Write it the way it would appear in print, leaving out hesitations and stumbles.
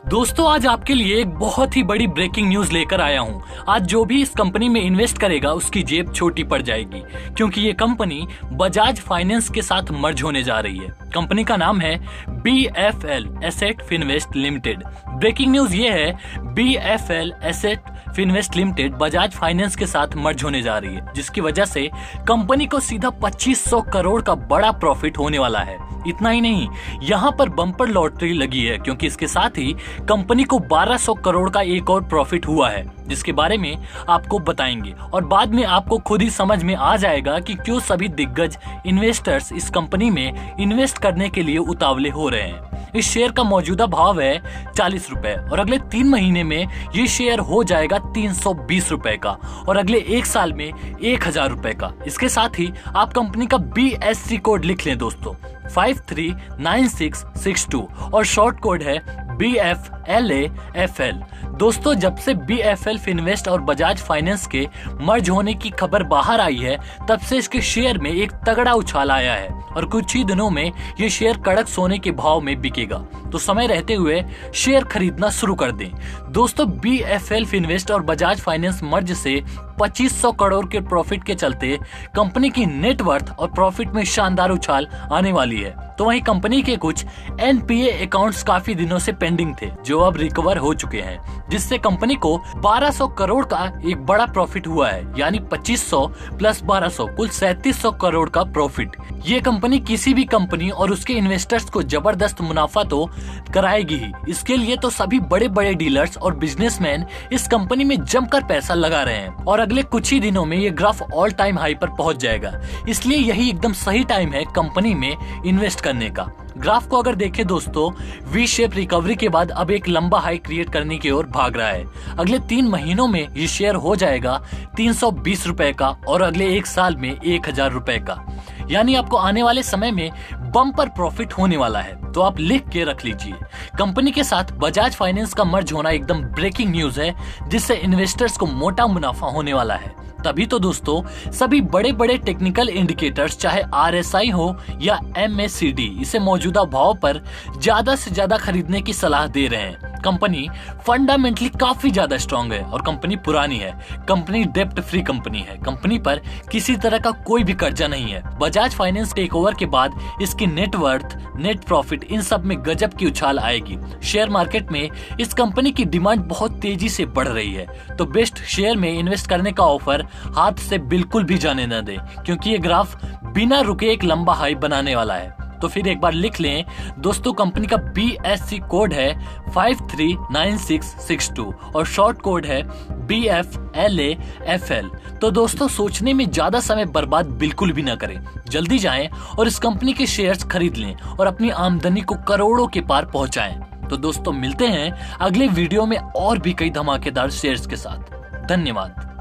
दोस्तों आज आपके लिए एक बहुत ही बड़ी ब्रेकिंग न्यूज लेकर आया हूं। आज जो भी इस कंपनी में इन्वेस्ट करेगा उसकी जेब छोटी पड़ जाएगी, क्योंकि ये कंपनी बजाज फाइनेंस के साथ मर्ज होने जा रही है। कंपनी का नाम है BFL Asset Finvest Limited. Breaking news ये है, BFL Asset Finvest Limited Bajaj Finance के साथ मर्ज होने जा रही है, जिसकी वजह से कंपनी को सीधा 2500 करोड़ का बड़ा प्रॉफिट होने वाला है। इतना ही नहीं, यहाँ पर बम्पर लॉटरी लगी है, क्योंकि इसके साथ ही कंपनी को 1200 करोड़ का एक और प्रॉफिट हुआ है, जिसके बारे में आपको बताएंगे और बाद में आपको खुद ही समझ में आ जाएगा कि क्यों सभी दिग्गज इन्वेस्टर्स इस कंपनी में इन्वेस्ट करने के लिए उतावले हो रहे हैं। इस शेयर का मौजूदा भाव है 40 रुपए और अगले 3 महीने में ये शेयर हो जाएगा 320 रुपए का और अगले 1 साल में 1000 रुपए का। इसके साथ ही आप कंपनी का BSC कोड लिख लें दोस्तों, 539662 और शॉर्ट कोड है BFLAFL। दोस्तों जब से BFL फिनवेस्ट और बजाज फाइनेंस के मर्ज होने की खबर बाहर आई है, तब से इसके शेयर में एक तगड़ा उछाल आया है और कुछ ही दिनों में ये शेयर कड़क सोने के भाव में बिकेगा। तो समय रहते हुए शेयर खरीदना शुरू कर दें। दोस्तों BFL फिनवेस्ट और बजाज फाइनेंस मर्ज से 2500 करोड़ के प्रॉफिट के चलते कंपनी की नेट वर्थ और प्रॉफिट में शानदार उछाल आने वाली है। तो वहीं कंपनी के कुछ NPA अकाउंट्स काफी दिनों से पेंडिंग थे, जो अब रिकवर हो चुके हैं, जिससे कंपनी को 1200 करोड़ का एक बड़ा प्रॉफिट हुआ है, यानी 2500 प्लस 1200 कुल 3700 करोड़ का प्रॉफिट। ये कंपनी किसी भी कंपनी और उसके इन्वेस्टर्स को जबरदस्त मुनाफा तो कराएगी ही। इसके लिए तो सभी बड़े बड़े डीलर्स और बिजनेसमैन इस कंपनी में जमकर पैसा लगा रहे हैं और अगले कुछ ही दिनों में ये ग्राफ ऑल टाइम हाई पर पहुंच जाएगा। इसलिए यही एकदम सही टाइम है कंपनी में इन्वेस्ट करने का। ग्राफ को अगर देखें दोस्तों, वी शेप रिकवरी के बाद अब एक लंबा हाई क्रिएट करने की ओर भाग रहा है। अगले 3 महीनों में ये शेयर हो जाएगा 320 रुपए का और अगले 1 साल में 1000 रुपए का, यानी आपको आने वाले समय में बम्पर प्रॉफिट होने वाला है। तो आप लिख के रख लीजिए, कंपनी के साथ बजाज फाइनेंस का मर्ज होना एकदम ब्रेकिंग न्यूज है, जिससे इन्वेस्टर्स को मोटा मुनाफा होने वाला है। तभी तो दोस्तों सभी बड़े बड़े टेक्निकल इंडिकेटर्स, चाहे RSI हो या MACD, इसे मौजूदा भाव पर ज्यादा से ज्यादा खरीदने की सलाह दे रहे हैं। कंपनी फंडामेंटली काफी ज्यादा स्ट्रांग है और कंपनी पुरानी है। कंपनी डेप्ट फ्री कंपनी है। कंपनी पर किसी तरह का कोई भी कर्जा नहीं है। बजाज फाइनेंस टेक ओवर के बाद इसकी नेट वर्थ, नेट प्रॉफिट, इन सब में गजब की उछाल आएगी। शेयर मार्केट में इस कंपनी की डिमांड बहुत तेजी से बढ़ रही है। तो बेस्ट शेयर में इन्वेस्ट करने का ऑफर हाथ से बिल्कुल भी जाने न दे, क्योंकि ये ग्राफ बिना रुके एक लंबा हाई बनाने वाला है। तो फिर एक बार लिख लें दोस्तों, कंपनी का BSC कोड है 539662 और शॉर्ट कोड है BFLAFL। तो दोस्तों सोचने में ज्यादा समय बर्बाद बिल्कुल भी ना करें, जल्दी जाएं और इस कंपनी के शेयर्स खरीद लें और अपनी आमदनी को करोड़ों के पार पहुंचाएं। तो दोस्तों मिलते हैं अगले वीडियो में और भी कई धमाकेदार शेयर्स के साथ। धन्यवाद।